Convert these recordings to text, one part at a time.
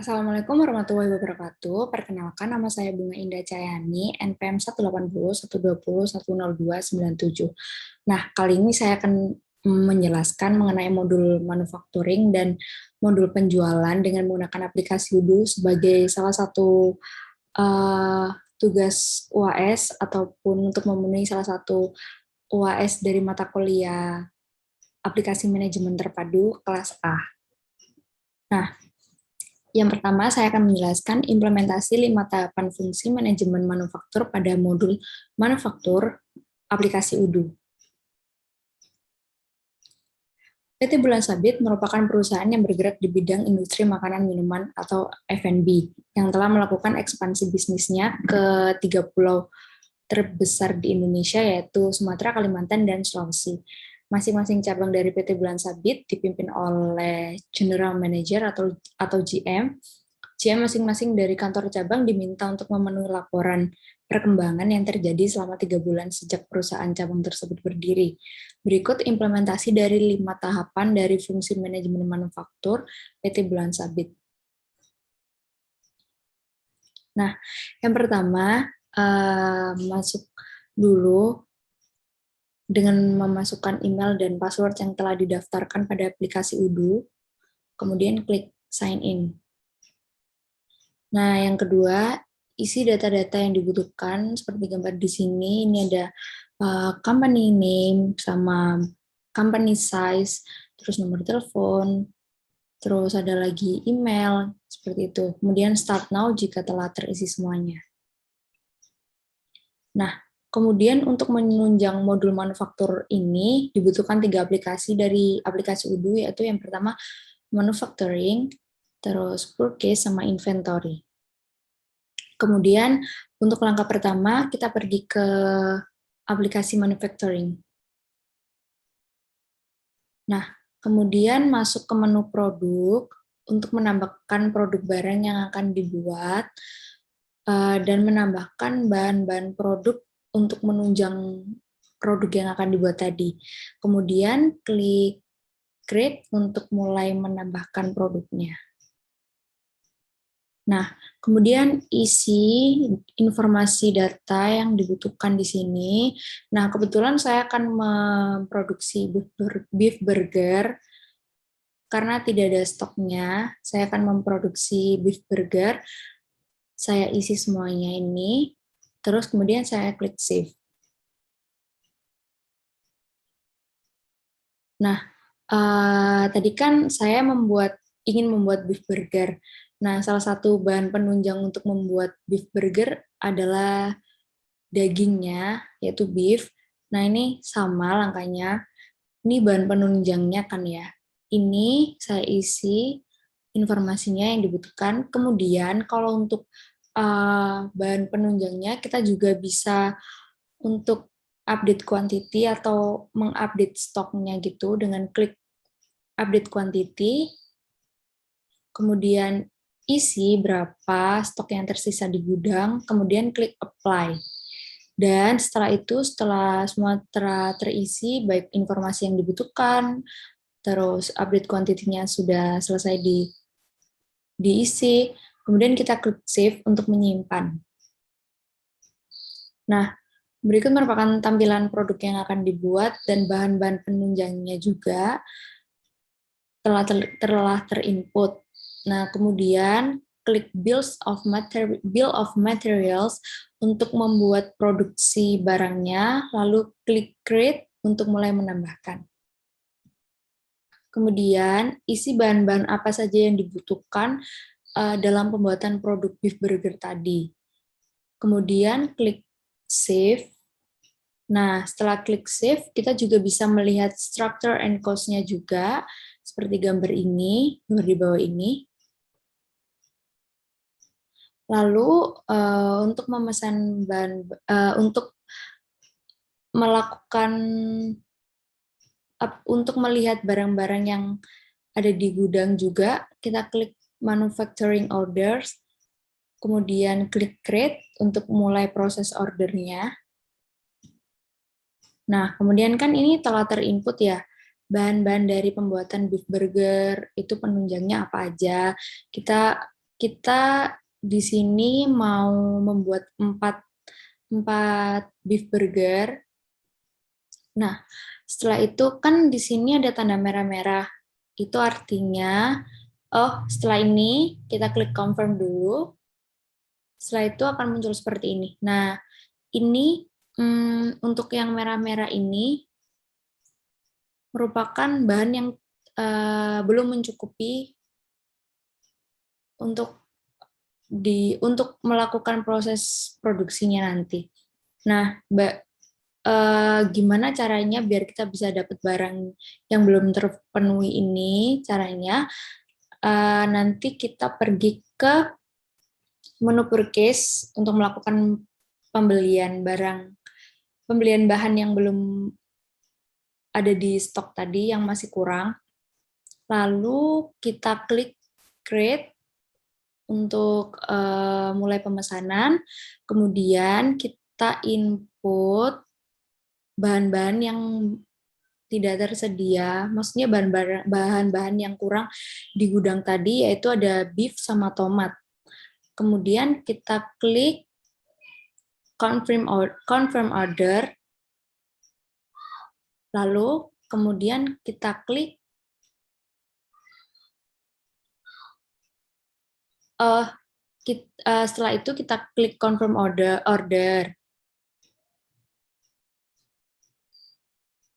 Assalamualaikum warahmatullahi wabarakatuh. Perkenalkan, nama saya Bunga Indah Cahyani, NPM 180 120 102 97. Nah, kali ini saya akan menjelaskan mengenai modul manufacturing dan modul penjualan dengan menggunakan aplikasi Udo sebagai salah satu eh, tugas UAS ataupun untuk memenuhi salah satu UAS dari mata kuliah aplikasi manajemen terpadu kelas A. Nah, yang pertama, saya akan menjelaskan implementasi 5 tahapan fungsi manajemen manufaktur pada modul manufaktur aplikasi Udo. PT Bulan Sabit merupakan perusahaan yang bergerak di bidang industri makanan minuman atau F&B yang telah melakukan ekspansi bisnisnya ke 3 pulau terbesar di Indonesia, yaitu Sumatera, Kalimantan, dan Sulawesi. Masing-masing cabang dari PT Bulan Sabit dipimpin oleh General Manager atau GM. GM masing-masing dari kantor cabang diminta untuk memenuhi laporan perkembangan yang terjadi selama 3 bulan sejak perusahaan cabang tersebut berdiri. Berikut implementasi dari 5 tahapan dari fungsi manajemen manufaktur PT Bulan Sabit. Nah, yang pertama, masuk dulu dengan memasukkan email dan password yang telah didaftarkan pada aplikasi Udo, kemudian klik sign in. Nah, yang kedua, isi data-data yang dibutuhkan seperti gambar di sini. Ini ada company name sama company size, terus nomor telepon, terus ada lagi email, seperti itu. Kemudian start now jika telah terisi semuanya. Nah, kemudian untuk menunjang modul manufaktur ini dibutuhkan 3 aplikasi dari aplikasi Udo, yaitu yang pertama manufacturing, terus purchase, sama inventory. Kemudian untuk langkah pertama kita pergi ke aplikasi manufacturing. Nah, kemudian masuk ke menu produk untuk menambahkan produk barang yang akan dibuat dan menambahkan bahan-bahan produk untuk menunjang produk yang akan dibuat tadi. Kemudian klik create untuk mulai menambahkan produknya. Nah, kemudian isi informasi data yang dibutuhkan di sini. Nah, kebetulan saya akan memproduksi beef burger karena tidak ada stoknya. Saya akan memproduksi beef burger. Saya isi semuanya ini, terus kemudian saya klik save. Nah, tadi kan saya ingin membuat beef burger. Nah, salah satu bahan penunjang untuk membuat beef burger adalah dagingnya, yaitu beef. Nah, ini sama langkahnya. Ini bahan penunjangnya kan ya. Ini saya isi informasinya yang dibutuhkan. Kemudian kalau untuk bahan penunjangnya, kita juga bisa untuk update quantity atau mengupdate stoknya gitu dengan klik update quantity, kemudian isi berapa stok yang tersisa di gudang, kemudian klik apply. Dan setelah itu, setelah semua terisi, baik informasi yang dibutuhkan, terus update quantity-nya sudah selesai diisi, kemudian kita klik save untuk menyimpan. Nah, berikut merupakan tampilan produk yang akan dibuat dan bahan-bahan penunjangnya juga telah terinput. Nah, kemudian klik Bill of Materials untuk membuat produksi barangnya, lalu klik Create untuk mulai menambahkan. Kemudian, isi bahan-bahan apa saja yang dibutuhkan dalam pembuatan produk beef burger tadi. Kemudian, klik Save. Nah, setelah klik Save, kita juga bisa melihat structure and cost-nya juga, seperti gambar ini, gambar di bawah ini. Lalu untuk memesan bahan, untuk melakukan, untuk melihat barang-barang yang ada di gudang juga, kita klik manufacturing orders, kemudian klik create untuk mulai proses ordernya. Nah, kemudian kan ini telah terinput ya, bahan-bahan dari pembuatan beef burger, itu penunjangnya apa aja. Kita kita di sini mau membuat 4 beef burger. Nah, setelah itu kan di sini ada tanda merah-merah. Itu artinya, setelah ini kita klik confirm dulu. Setelah itu akan muncul seperti ini. Nah, ini untuk yang merah-merah ini merupakan bahan yang belum mencukupi untuk melakukan proses produksinya nanti. Nah, gimana caranya biar kita bisa dapat barang yang belum terpenuhi ini? Caranya nanti kita pergi ke menu purchase untuk melakukan pembelian bahan yang belum ada di stok tadi yang masih kurang. Lalu kita klik create untuk mulai pemesanan, kemudian kita input bahan-bahan yang tidak tersedia, maksudnya bahan-bahan yang kurang di gudang tadi, yaitu ada beef sama tomat. Kemudian kita klik confirm order, lalu kemudian kita klik setelah itu kita klik confirm order.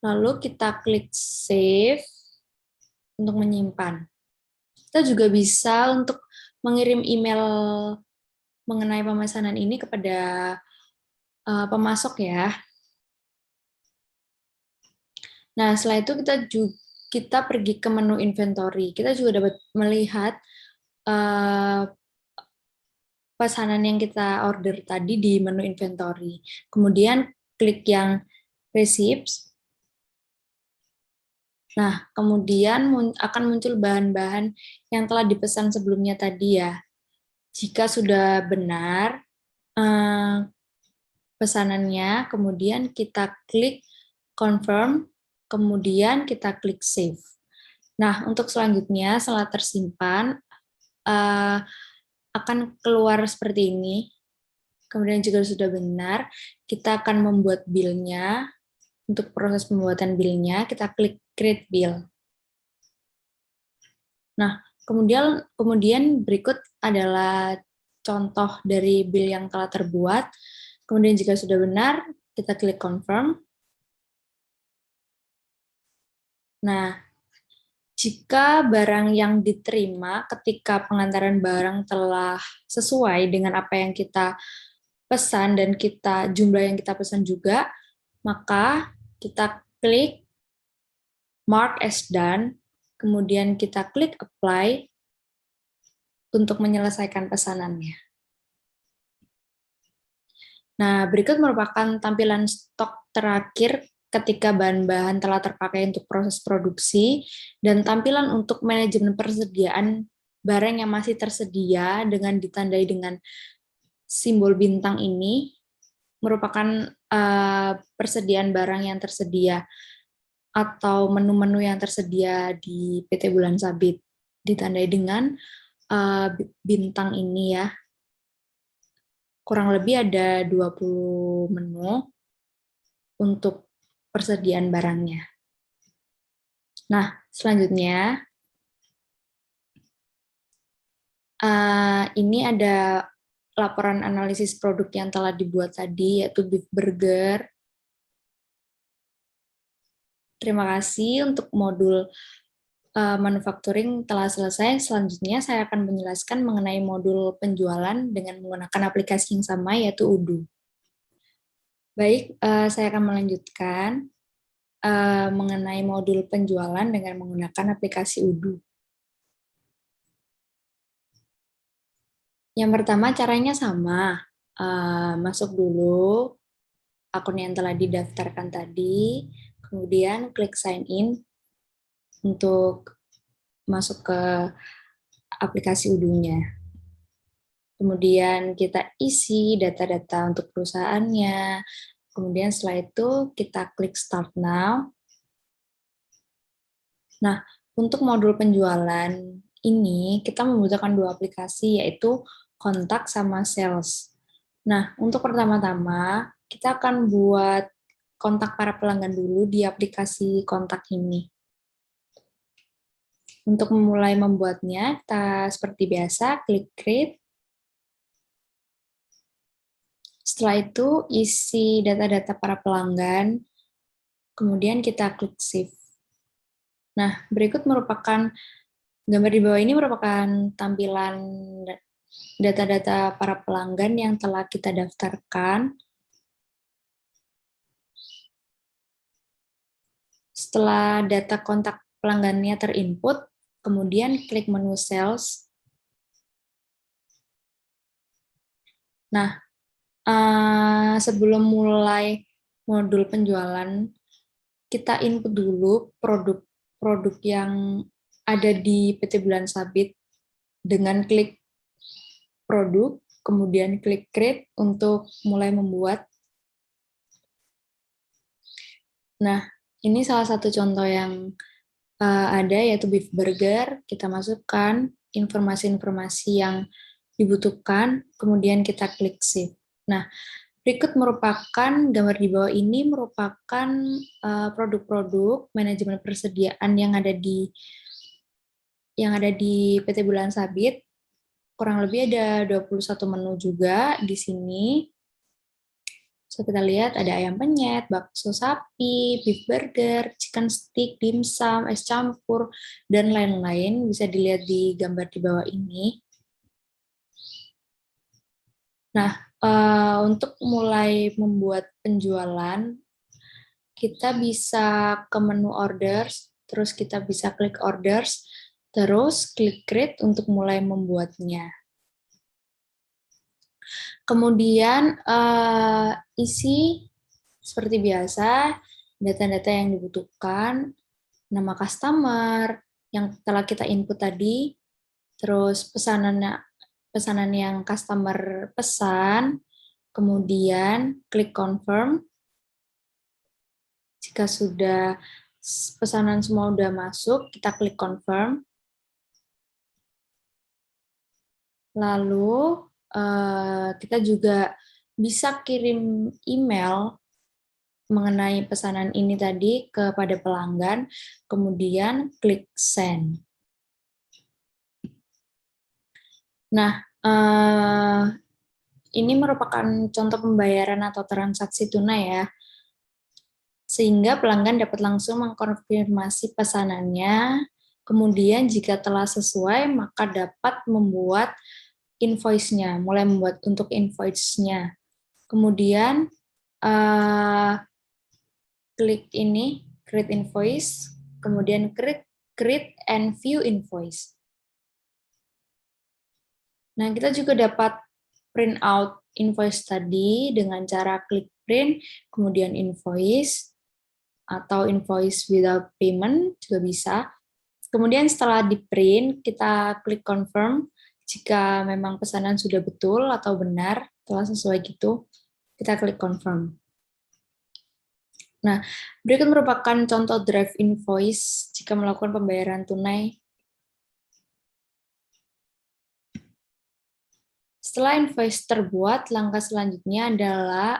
Lalu kita klik save untuk menyimpan. Kita juga bisa untuk mengirim email mengenai pemesanan ini kepada pemasok ya. Nah, setelah itu kita pergi ke menu inventory. Kita juga dapat melihat pesanan yang kita order tadi di menu inventory. Kemudian klik yang receipts. Nah, kemudian akan muncul bahan-bahan yang telah dipesan sebelumnya tadi ya. Jika sudah benar pesanannya, kemudian kita klik confirm, kemudian kita klik save. Nah, untuk selanjutnya setelah tersimpan, akan keluar seperti ini. Kemudian jika sudah benar, kita akan membuat bill-nya. Untuk proses pembuatan bill-nya, kita klik create bill. Nah, kemudian berikut adalah contoh dari bill yang telah terbuat. Kemudian jika sudah benar, kita klik confirm. Nah, jika barang yang diterima ketika pengantaran barang telah sesuai dengan apa yang kita pesan dan jumlah yang kita pesan juga, maka kita klik mark as done, kemudian kita klik apply untuk menyelesaikan pesanannya. Nah, berikut merupakan tampilan stok terakhir ketika bahan-bahan telah terpakai untuk proses produksi, dan tampilan untuk manajemen persediaan barang yang masih tersedia dengan ditandai dengan simbol bintang ini, merupakan persediaan barang yang tersedia atau menu-menu yang tersedia di PT Bulan Sabit, ditandai dengan bintang ini ya. Kurang lebih ada 20 menu untuk persediaan barangnya. Nah, selanjutnya, ini ada laporan analisis produk yang telah dibuat tadi, yaitu beef burger. Terima kasih untuk modul manufacturing telah selesai. Selanjutnya, saya akan menjelaskan mengenai modul penjualan dengan menggunakan aplikasi yang sama, yaitu Odoo. Baik, saya akan melanjutkan mengenai modul penjualan dengan menggunakan aplikasi Odoo. Yang pertama, caranya sama. Masuk dulu akun yang telah didaftarkan tadi, kemudian klik sign in untuk masuk ke aplikasi Odoo-nya. Kemudian kita isi data-data untuk perusahaannya. Kemudian setelah itu kita klik Start Now. Nah, untuk modul penjualan ini kita membutuhkan dua aplikasi, yaitu kontak sama sales. Nah, untuk pertama-tama, kita akan buat kontak para pelanggan dulu di aplikasi kontak ini. Untuk memulai membuatnya, kita seperti biasa, klik create. Setelah itu, isi data-data para pelanggan, kemudian kita klik save. Nah, berikut merupakan gambar di bawah ini merupakan tampilan data-data para pelanggan yang telah kita daftarkan. Setelah data kontak pelanggannya terinput, kemudian klik menu sales. Nah, sebelum mulai modul penjualan, kita input dulu produk-produk yang ada di PT Bulan Sabit dengan klik produk, kemudian klik create untuk mulai membuat. Nah, ini salah satu contoh yang ada, yaitu beef burger. Kita masukkan informasi-informasi yang dibutuhkan, kemudian kita klik save. Nah, berikut merupakan gambar di bawah ini merupakan produk-produk manajemen persediaan yang ada di PT Bulan Sabit. Kurang lebih ada 21 menu juga di sini. So, kita lihat ada ayam penyet, bakso sapi, beef burger, chicken stick, dimsum, es campur, dan lain-lain. Bisa dilihat di gambar di bawah ini. Nah, untuk mulai membuat penjualan, kita bisa ke menu orders, terus kita bisa klik orders, terus klik create untuk mulai membuatnya. Kemudian isi seperti biasa data-data yang dibutuhkan, nama customer yang telah kita input tadi, terus pesanan yang customer pesan, kemudian klik confirm. Jika sudah pesanan semua sudah masuk, kita klik confirm. Lalu kita juga bisa kirim email mengenai pesanan ini tadi kepada pelanggan, kemudian klik send. Nah, ini merupakan contoh pembayaran atau transaksi tunai ya, sehingga pelanggan dapat langsung mengkonfirmasi pesanannya, kemudian jika telah sesuai, maka dapat membuat invoice-nya, mulai membuat untuk invoice-nya. Kemudian klik ini, create invoice, kemudian create and view invoice. Nah, kita juga dapat print out invoice tadi dengan cara klik print, kemudian invoice, atau invoice without payment juga bisa. Kemudian setelah di print, kita klik confirm jika memang pesanan sudah betul atau benar, telah sesuai gitu, kita klik confirm. Nah, berikut merupakan contoh drive invoice jika melakukan pembayaran tunai. Setelah invoice terbuat, langkah selanjutnya adalah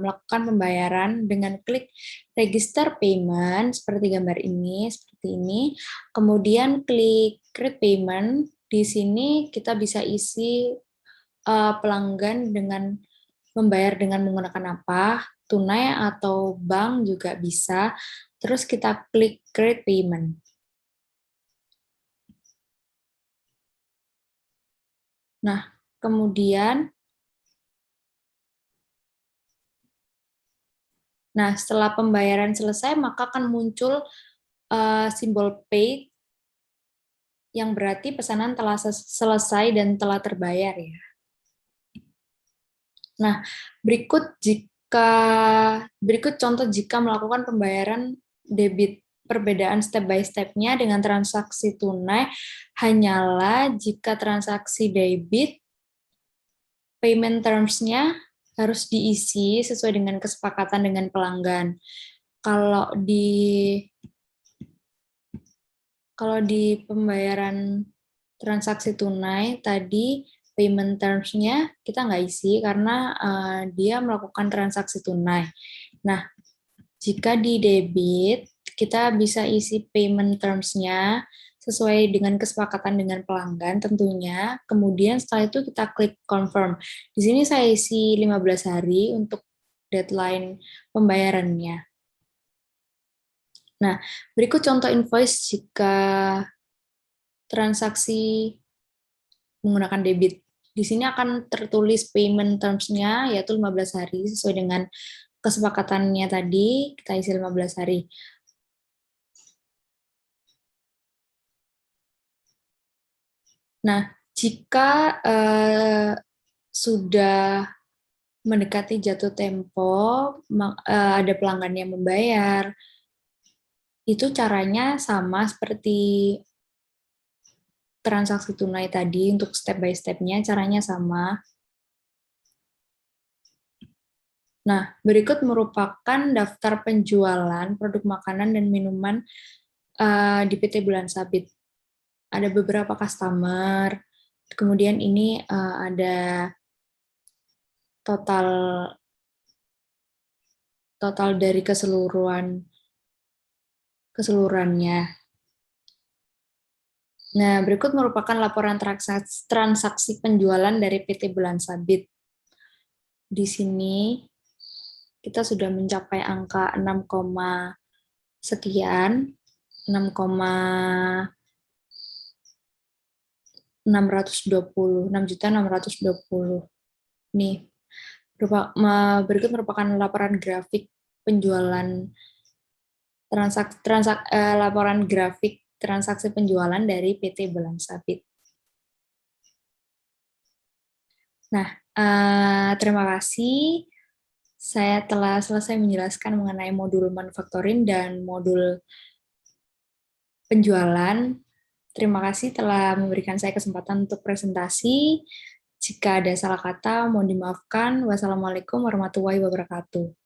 melakukan pembayaran dengan klik register payment seperti gambar ini, seperti ini. Kemudian klik create payment. Di sini kita bisa isi pelanggan dengan membayar dengan menggunakan apa, tunai atau bank juga bisa. Terus kita klik create payment. Nah, kemudian setelah pembayaran selesai, maka akan muncul simbol paid yang berarti pesanan telah selesai dan telah terbayar ya. Nah, berikut contoh jika melakukan pembayaran debit. Perbedaan step by step-nya dengan transaksi tunai hanyalah jika transaksi debit payment terms-nya harus diisi sesuai dengan kesepakatan dengan pelanggan. Kalau di Kalau di pembayaran transaksi tunai, tadi payment terms-nya kita nggak isi karena dia melakukan transaksi tunai. Nah, jika di debit, kita bisa isi payment terms-nya sesuai dengan kesepakatan dengan pelanggan tentunya. Kemudian setelah itu kita klik confirm. Di sini saya isi 15 hari untuk deadline pembayarannya. Nah, berikut contoh invoice jika transaksi menggunakan debit. Di sini akan tertulis payment terms-nya, yaitu 15 hari, sesuai dengan kesepakatannya tadi, kita isi 15 hari. Nah, jika sudah mendekati jatuh tempo, ada pelanggan yang membayar, itu caranya sama seperti transaksi tunai tadi, untuk step by step-nya caranya sama. Nah, berikut merupakan daftar penjualan produk makanan dan minuman di PT Bulan Sabit. Ada beberapa customer, kemudian ini ada total dari keseluruhannya. Nah, berikut merupakan laporan transaksi penjualan dari PT Bulan Sabit. Di sini kita sudah mencapai angka 6, sekian, 6,620. Nih, berikut merupakan laporan grafik penjualan laporan grafik transaksi penjualan dari PT Bulan Sabit. Nah, terima kasih. Saya telah selesai menjelaskan mengenai modul manufacturing dan modul penjualan. Terima kasih telah memberikan saya kesempatan untuk presentasi. Jika ada salah kata, mohon dimaafkan. Wassalamualaikum warahmatullahi wabarakatuh.